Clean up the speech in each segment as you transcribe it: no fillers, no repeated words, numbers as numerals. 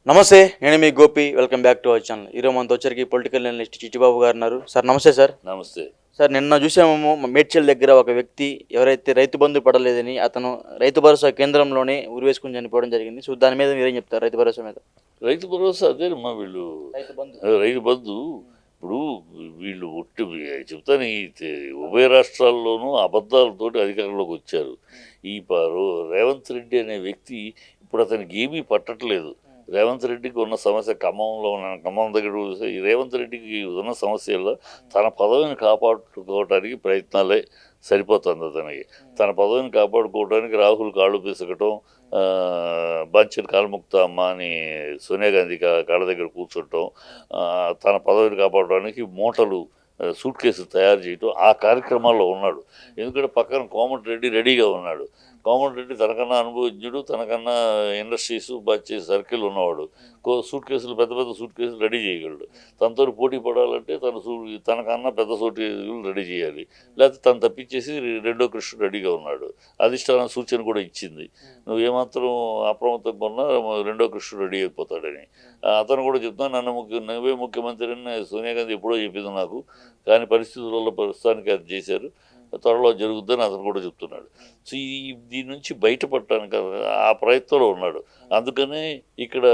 నమస్తే, నేను మీ Gopi. Welcome back to our channel. ఈరోజు మనతో వచ్చరికి పొలిటికల్ అనలిస్ట్ చిట్టిబాబు గారు ఉన్నారు. సార్ నమస్తే సార్. నమస్తే సార్, నిన్న చూసాము మేడ్చల్ దగ్గర ఒక వ్యక్తి ఎవరైతే రైతు బంధు పడలేదని అతను రైతు భరోసా కేంద్రంలోనే ఉరివేసుకుని చనిపోవడం జరిగింది. సో దాని మీద మీరేం చెప్తారు? రైతు భరోసా మీద. రైతు భరోసా అదేనమ్మా వీళ్ళు రైతు బంధు ఇప్పుడు వీళ్ళు చెప్తాను ఉభయ రాష్ట్రాల్లోనూ అబద్ధాలతోటి అధికారంలోకి వచ్చారు. ఈ రేవంత్ రెడ్డి అనే వ్యక్తి ఇప్పుడు అతనికి ఏమీ పట్టట్లేదు. రేవంత్ రెడ్డికి ఉన్న సమస్య ఖమ్మం దగ్గర ఈ రేవంత్ రెడ్డికి ఉన్న సమస్యల్లో తన పదవిని కాపాడుకోవడానికి ప్రయత్నాలే సరిపోతుంది అతనికి. తన పదవిని కాపాడుకోవడానికి రాహుల్ కాళ్ళు పిసకటం, బంచర్ కాల్ముక్త అమ్మ అని సోనియా గాంధీ కాళ్ళ దగ్గర కూర్చుంటాం, తన పదవిని కాపాడడానికి మూటలు సూట్ కేసులు తయారు చేయటం, ఆ కార్యక్రమాల్లో ఉన్నాడు. ఎందుకంటే పక్కన కోమటిరెడ్డి రెడీగా ఉన్నాడు. కోమటిరెడ్డి తనకన్నా అనుభవజ్ఞుడు, తనకన్నా ఇండస్ట్రీస్ బచ్చి సర్కిల్ ఉన్నవాడు. సూట్ కేసులు పెద్ద పెద్ద సూట్ కేసులు రెడీ చేయగలడు. తనతో పోటీ పడాలంటే తనకన్నా పెద్ద సూట్ కేసులు రెడీ చేయాలి. లేకపోతే తను తప్పించేసి రెండో కృష్ణుడు రెడీగా ఉన్నాడు. అధిష్టానం సూచన కూడా ఇచ్చింది, నువ్వు ఏమాత్రం అప్రమత్తంగా ఉన్నా రెండో కృష్ణుడు రెడీ అయిపోతాడని. అతను కూడా చెప్తాను, నువ్వే ముఖ్యమంత్రి అని సోనియా గాంధీ ఎప్పుడో చెప్పింది నాకు, కానీ పరిస్థితులలో ప్రస్తుతానికి అది చేశారు, త్వరలో జరుగుద్దని అతను కూడా చెప్తున్నాడు. సో దీని నుంచి బయటపడటానికి ఆ ప్రయత్నంలో ఉన్నాడు. అందుకనే ఇక్కడ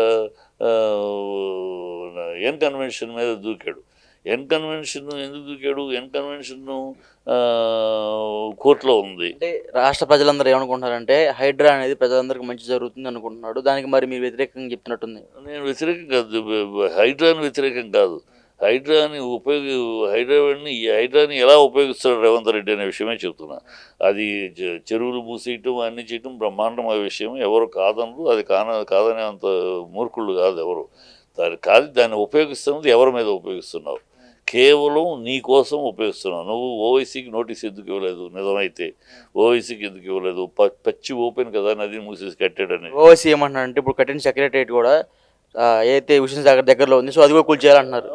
ఎన్ కన్వెన్షన్ మీద దూకాడు. ఎన్ కన్వెన్షన్ ఎందుకు దూకాడు? ఎన్ కన్వెన్షన్ కోర్టులో ఉంది. అంటే రాష్ట్ర ప్రజలందరూ ఏమనుకుంటున్నారంటే హైడ్రా అనేది ప్రజలందరికీ మంచి జరుగుతుంది అనుకుంటున్నాడు. దానికి మరి మీరు వ్యతిరేకంగా చెప్తున్నట్టుంది. నేను వ్యతిరేకం కాదు, హైడ్రాని వ్యతిరేకం కాదు. హైడ్రాని ఎలా ఉపయోగిస్తాడు రేవంత్ రెడ్డి అనే విషయమే చెప్తున్నా. అది చెరువులు మూసేయటం అన్ని చేయటం బ్రహ్మాండమైన విషయం, ఎవరు కాదనరు. అది కాదనే అంత మూర్ఖుళ్ళు కాదు ఎవరు. దాన్ని ఉపయోగిస్తున్నది ఎవరి మీద ఉపయోగిస్తున్నావు? కేవలం నీ కోసం ఉపయోగిస్తున్నావు. నువ్వు ఓవైసీకి నోటీస్ ఎందుకు ఇవ్వలేదు? నిజమైతే ఓవైసీకి ఎందుకు ఇవ్వలేదు? పచ్చి ఓపెన్ కదా నదిని మూసేసి కట్టాడని. ఓవైసీ ఏమంటున్నారంటే ఇప్పుడు కట్టిన సెక్రటరియట్ కూడా ఏదైతే విషయం దగ్గరలో ఉంది, సో అది కూడా కూల్చేయాలంటున్నారు.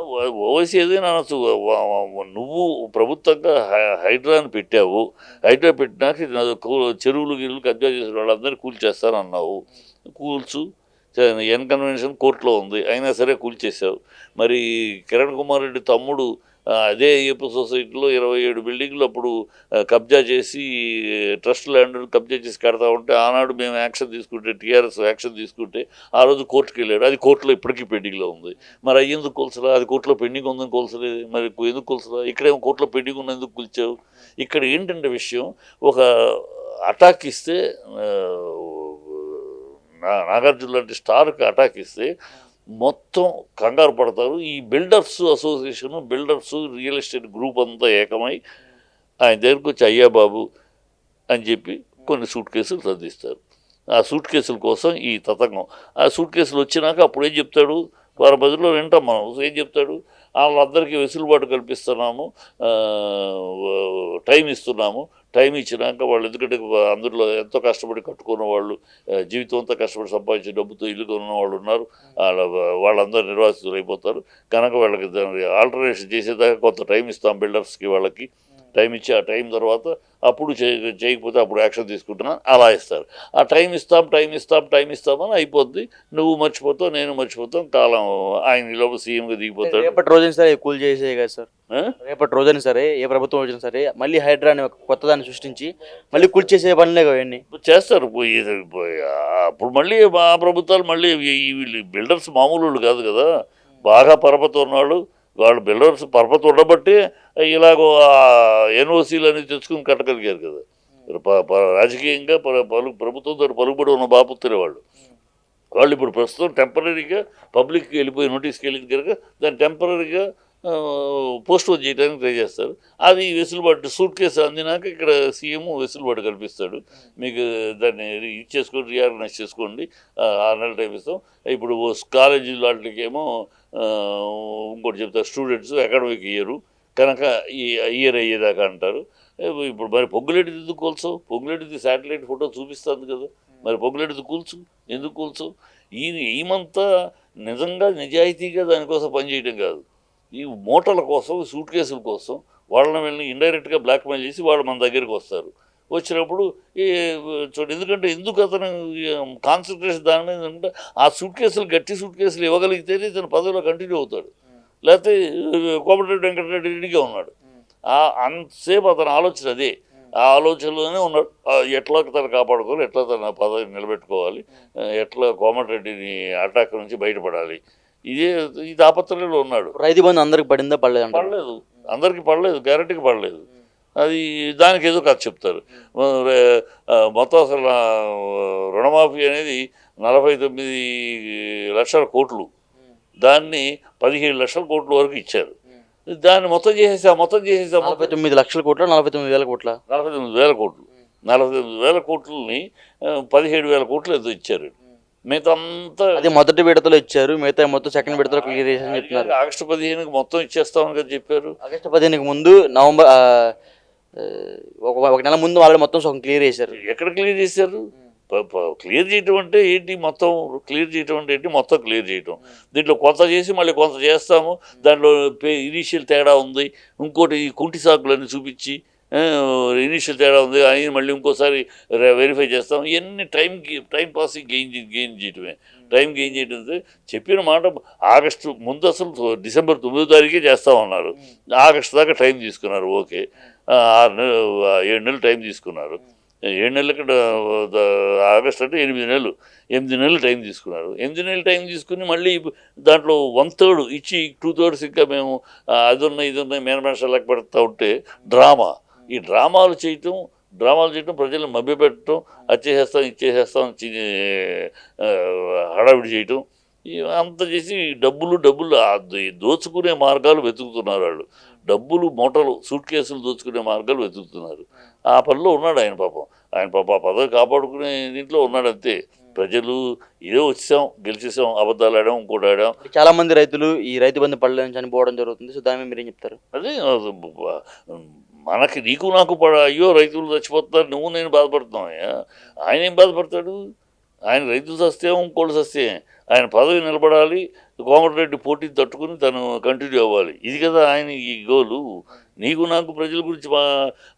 ఓవైసీ ఏదైనా అనొచ్చు. నువ్వు ప్రభుత్వంగా హైడ్రాని పెట్టావు, హైడ్రా పెట్టినాక చెరువులు గిరువులు కబ్జా చేసిన వాళ్ళందరినీ కూల్చేస్తానన్నావు. కూల్చు, ఎన్ కన్వెన్షన్ కోర్టులో ఉంది, అయినా సరే కూల్చేసావు. మరి కిరణ్ కుమార్ రెడ్డి తమ్ముడు అదే అయ్యప్ప సొసైటీలో 27 బిల్డింగ్లు అప్పుడు కబ్జా చేసి ట్రస్ట్ ల్యాండ్ కబ్జా చేసి కడతా ఉంటే ఆనాడు మేము యాక్షన్ తీసుకుంటే, టీఆర్ఎస్ యాక్షన్ తీసుకుంటే ఆ రోజు కోర్టుకు వెళ్ళాడు. అది కోర్టులో ఇప్పటికీ పెండింగ్లో ఉంది. మరి అవి ఎందుకు కొలసరా? అది కోర్టులో పెండింగ్ ఉందని కొలసలేదు, మరి ఎందుకు కొలసరా? ఇక్కడేమో కోర్టులో పెండింగ్ ఉన్న ఎందుకు కూల్చావు? ఇక్కడ ఏంటంటే విషయం, ఒక అటాక్ ఇస్తే నాగార్జున లాంటి స్టార్కి అటాక్ ఇస్తే మొత్తం కంగారు పడతారు. ఈ builders association, builders real estate group అంతా ఏకమై ఆయన దగ్గరికి వచ్చి అయ్యా బాబు అని చెప్పి కొన్ని సూట్ కేసులు సర్దిస్తారు. ఆ సూట్ కేసుల కోసం ఈ తతంగం. ఆ సూట్ కేసులు వచ్చినాక అప్పుడు ఏం చెప్తాడు? వారి బదులో వింటాం మనం. ఏం చెప్తాడు? వాళ్ళందరికీ వెసులుబాటు కల్పిస్తున్నాము, టైం ఇస్తున్నాము. టైం ఇచ్చినాక వాళ్ళు, ఎందుకంటే అందులో ఎంతో కష్టపడి కట్టుకున్న వాళ్ళు, జీవితం అంతా కష్టపడి సంపాదించే డబ్బుతో ఇల్లు కొన్న వాళ్ళు ఉన్నారు, వాళ్ళందరూ నిర్వాసితులు అయిపోతారు కనుక వాళ్ళకి ఆల్టర్నేషన్ చేసేదాకా కొంత టైం ఇస్తాం బిల్డర్స్కి. వాళ్ళకి టైం ఇచ్చి ఆ టైం తర్వాత అప్పుడు చేయకపోతే అప్పుడు యాక్షన్ తీసుకుంటున్నా అలా ఇస్తారు. ఆ టైం ఇస్తామని అయిపోద్ది. నువ్వు మర్చిపోతావు, నేను మర్చిపోతాం, కాలం ఆయన లోపల సీఎంగా దిగిపోతాడు. రేపటి రోజున సరే కూల్ చేసే కదా సార్, రేపటి రోజున సరే ఏ ప్రభుత్వం వచ్చినా సరే మళ్ళీ హైడ్రా అనే కొత్త దాన్ని సృష్టించి మళ్ళీ కూల్ చేసే పనులే అవన్నీ చేస్తారు. అప్పుడు మళ్ళీ ఆ ప్రభుత్వాలు మళ్ళీ వీళ్ళు బిల్డర్స్ మామూలు కాదు కదా, బాగా పరపతి ఉన్నాడు. వాళ్ళు బిల్డర్స్ పరపతి ఉండబట్టి ఇలాగో ఎన్ఓసీలు అనేది తెచ్చుకుని కట్టగలిగారు కదా. రాజకీయంగా ప్రభుత్వంతో పలుకుబడి ఉన్న బాపుతురే వాళ్ళు ఇప్పుడు ప్రస్తుతం టెంపరీగా పబ్లిక్కి వెళ్ళిపోయి నోటీస్కి వెళ్ళిన కనుక దాన్ని టెంపరీగా పోస్ట్ పోన్ చేయడానికి ట్రై చేస్తారు. అది వెసులుబాటు సూట్ కేసు అందినాక ఇక్కడ సీఎం వెసులుబాటు కల్పిస్తాడు. మీకు దాన్ని ఇచ్చేసుకోండి, రీఆర్గనైజ్ చేసుకోండి, 6 నెలల టైం ఇస్తాం. ఇప్పుడు కాలేజీ వాటికేమో ఇంకోటి చెప్తారు, స్టూడెంట్స్ అకాడమిక్ ఇయర్ కనుక ఈ ఇయర్ అయ్యేదాకా అంటారు. ఇప్పుడు మరి పొంగులేటిది ఎందుకు కూల్చవు? పొంగులేటిది శాటిలైట్ ఫోటో చూపిస్తుంది కదా, మరి పొంగులేటిది ఎందుకు కూల్చవు? ఈమంతా నిజంగా నిజాయితీగా దానికోసం పనిచేయడం కాదు, ఈ మూటల కోసం, సూట్ కేసుల కోసం వాళ్ళని వెళ్ళి ఇండైరెక్ట్గా బ్లాక్మెయిల్ చేసి వాళ్ళు మన దగ్గరికి వస్తారు. వచ్చినప్పుడు ఈ చూడండి, ఎందుకంటే ఎందుకు అతను కాన్సన్ట్రేషన్ దాని మీద అంటే ఆ సూట్ కేసులు గట్టి సూట్ కేసులు ఇవ్వగలిగితేనే ఇతను పదవిలో కంటిన్యూ అవుతాడు. లేకపోతే కోమటిరెడ్డి వెంకటరెడ్డిగా ఉన్నాడు. అంతసేపు అతని ఆలోచన అదే. ఆ ఆలోచనలోనే ఉన్నాడు. ఎట్లా తను కాపాడుకోవాలి, ఎట్లా తన పదవిని నిలబెట్టుకోవాలి, ఎట్లా కోమటిరెడ్డిని అటాక్ నుంచి బయటపడాలి, ఇదే ఈ తాపత్రయంలో ఉన్నాడు. రైతు బంధు అందరికి పడిందా పడలేదు అంటారు? పడలేదు, అందరికీ పడలేదు, గ్యారెంటీకి పడలేదు. అది దానికి ఏదో కథ చెప్తారు. మొత్తం అసలు రుణమాఫీ అనేది 49 లక్షల కోట్లు, దాన్ని 17 లక్షల కోట్ల వరకు ఇచ్చారు. దాన్ని మొత్తం చేసేసా 49 లక్షల కోట్ల 49,000 కోట్ల 49,000 కోట్లు, 49,000 కోట్లని 17,000 కోట్లు ఏదో ఇచ్చారు. మిగతా అంతా అది మొదటి విడతలో ఇచ్చారు, మిగతా మొత్తం సెకండ్ విడతలో క్లియర్ చేసి చెప్తున్నారు. ఆగస్టు 15కి మొత్తం ఇచ్చేస్తామని కదా చెప్పారు. ఆగస్టు 15కి ముందు నవంబర్ ఒక నెల ముందు వాళ్ళు మొత్తం సగం క్లియర్ చేశారు. ఎక్కడ క్లియర్ చేశారు? క్లియర్ చేయటం అంటే ఏంటి? మొత్తం క్లియర్ చేయటం అంటే ఏంటి? మొత్తం క్లియర్ చేయటం. దీంట్లో కొంత చేసి మళ్ళీ కొంత చేస్తాము, దాంట్లో ఇనీషియల్ తేడా ఉంది, ఇంకోటి కుంటి సాకులన్నీ చూపించి ఇనీషియల్ తేడా ఉంది అని మళ్ళీ ఇంకోసారి వెరిఫై చేస్తాం. ఇవన్నీ టైం పాసింగ్ గెయిన్ చేయటమే. టైం గెయిన్ చేయడం చెప్పిన మాట ఆగస్టు ముందు అసలు డిసెంబర్ 9వ తారీఖే చేస్తామన్నారు. ఆగస్టు దాకా టైం తీసుకున్నారు. ఓకే, 7 నెలలు టైం తీసుకున్నారు. 7 నెలలు ఇక్కడ ఆగస్ట్ అంటే 8 నెలలు, 8 నెలలు టైం తీసుకున్నారు. 8 నెలలు టైం తీసుకుని మళ్ళీ దాంట్లో 1/3 ఇచ్చి 2/3 ఇంకా మేము అది ఉన్నాయి ఇది ఉన్నాయి మేనమేషాలు లెక్క పెడతా ఉంటే డ్రామా. ఈ డ్రామాలు చేయటం ప్రజలను మభ్యపెట్టడం, అది చేసేస్తాం ఇది చేసేస్తాం హడావిడి చేయటం, అంత చేసి డబ్బులు దోచుకునే మార్గాలు వెతుకుతున్నారు వాళ్ళు. డబ్బులు మూటలు సూట్ కేసులు దోచుకునే మార్గాలు వెతుకుతున్నారు. ఆ పనిలో ఉన్నాడు ఆయన పాపం. ఆ పదవి కాపాడుకునే దీంట్లో ఉన్నాడు అంతే. ప్రజలు ఏదో వచ్చాం గెలిచేసాం, అబద్ధాలు ఆడాం, ఇంకోటి ఆడాం. చాలా మంది రైతులు ఈ రైతు బంధు పడలేని చనిపోవడం జరుగుతుంది. సో దాని మీద మీరేం చెప్తారు? అదే మనకి నీకు నాకు అయ్యో రైతులు చచ్చిపోతున్నారు, నువ్వు నేను బాధపడుతున్నాం. ఆయన ఏం బాధపడతాడు? ఆయన రైతులు సస్తే ఇంకోళ్ళు సస్తే ఆయన పదవి నిలబడాలి, కోమటిరెడ్డి పోటీ తట్టుకుని తను కంటిన్యూ అవ్వాలి. ఇది కదా ఆయన ఈ గోలు. నీకు నాకు ప్రజల గురించి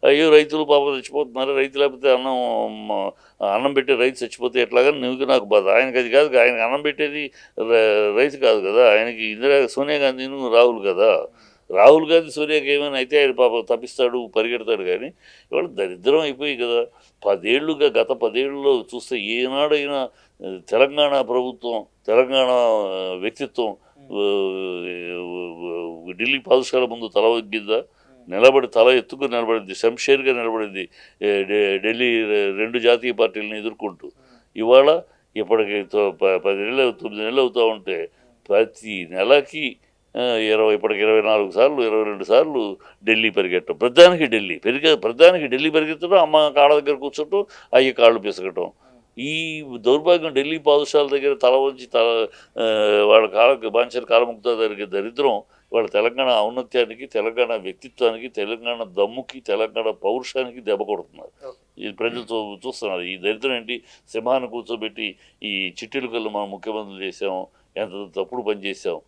అయ్యో రైతులు పాపం చచ్చిపోతున్నారు, రైతు లేకపోతే అన్నం పెట్టే రైతు చచ్చిపోతే ఎట్లాగా నీకు నాకు బాధ. ఆయనకి అది కాదు. ఆయనకి అన్నం పెట్టేది రైతు కాదు కదా, ఆయనకి సోనియా గాంధీను రాహుల్ కదా. రాహుల్ గాంధీ సోనియాకి ఏమైనా అయితే ఆయన పాపం తప్పిస్తాడు, పరిగెడతాడు. కానీ ఇవాళ దరిద్రం అయిపోయి కదా. గత 10 ఏళ్ళలో చూస్తే ఏనాడైనా తెలంగాణ ప్రభుత్వం, తెలంగాణ వ్యక్తిత్వం ఢిల్లీ పాదశాల ముందు తల వగ్గిందా? నిలబడి తల ఎత్తుకుని నిలబడింది, శంషేర్గా నిలబడింది ఢిల్లీ 2 జాతీయ పార్టీలను ఎదుర్కొంటూ. ఇవాళ ఇప్పటికి 9 నెలలు అవుతూ ఉంటే ప్రతి నెలకి ఇప్పటికి 24 సార్లు 22 సార్లు ఢిల్లీ పరిగెట్టడం, ప్రధానికి ఢిల్లీ పరిగెత్తడం, అమ్మ కాళ్ళ దగ్గర కూర్చోటం, అయ్యి కాళ్ళు పిసకటం. ఈ దౌర్భాగ్యం ఢిల్లీ పాదశాల దగ్గర తల వంచి వాళ్ళ బాంఛన కాలముక్త జరిగే దరిద్రం వాళ్ళ తెలంగాణ ఔన్నత్యానికి, తెలంగాణ వ్యక్తిత్వానికి, తెలంగాణ దమ్ముకి, తెలంగాణ పౌరుషానికి దెబ్బ కొడుతున్నారు. ఈ ప్రజలు చూస్తున్నారు. ఈ దరిద్రం ఏంటి? సింహాన్ని కూర్చోబెట్టి ఈ చిట్టీలు కళ్ళు మనం ముఖ్యమంత్రులు చేసాం, ఎంత తప్పుడు పని చేసాం,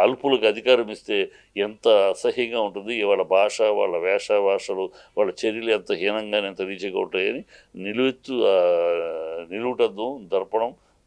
అల్పులకు అధికారం ఇస్తే ఎంత అసహ్యంగా ఉంటుంది, వాళ్ళ భాష, వాళ్ళ భాషలు, వాళ్ళ చర్యలు ఎంత హీనంగానే ఎంత రీచిగా ఉంటాయని నిలువెత్తు నిలువుటద్దం, దర్పణం